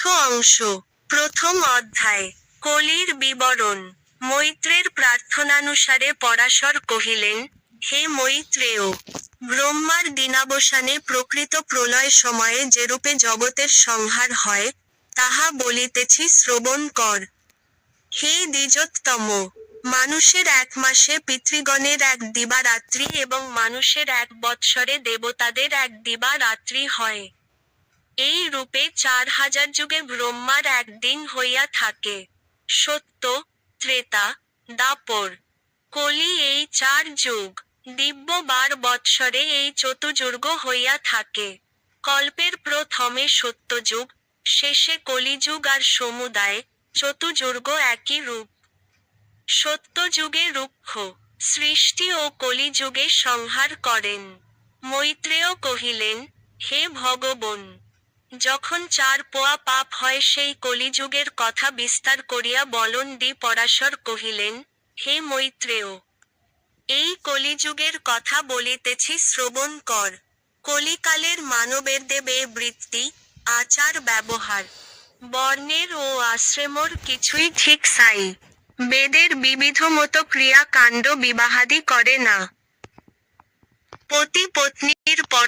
অংশ। প্রথম অধ্যায়। কলির বিবরণ। মৈত্রের প্রার্থনানুসারে পরাশর কহিলেন, হে মৈত্রেয়! ব্রহ্মার দিনাবসানে প্রকৃত প্রলয় সময়ে যেরূপে জগতের সংহার হয়, তাহা বলিতেছি শ্রবণ কর। হে দ্বিজোত্তম! মানুষের 1 মাসে পিতৃগণের 1 দিবারাত্রি এবং মানুষের 1 বৎসরে দেবতাদের 1 দিবারাত্রি হয়। এই রূপে 4000 যুগে ব্রহ্মার 1 দিন হইয়া থাকে। সত্য, ত্রেতা, দাপর, কলি এই 4 যুগ। দিব্য 12 বৎসরে এই চতুর্যুগ হইয়া থাকে। কল্পের প্রথমে সত্যযুগ, শেষে কলিযুগ আর সমুদায়, চতুর্যুগ একই রূপ। সত্যযুগে রুক্ষ, সৃষ্টি ও কলিযুগে সংহার করেন। মৈত্রেয় কহিলেন, হে ভগবন! যখন 4 পোয়া পাপ হয় সেই কলিযুগের কথা বিস্তার করিয়া বলন। পরাশর কহিলেন, হে মৈত্রেয়! এই কলিযুগের কথা বলিতেছি শ্রবণ কর। কলিকালের মানবের দেবে বৃত্তি, আচার ব্যবহার, বর্ণের ও আশ্রমর কিছুই ঠিক সাই। বেদের বিবিধ মতো ক্রিয়া কাণ্ড বিবাহাদি করে না। পতি পত্নীর পর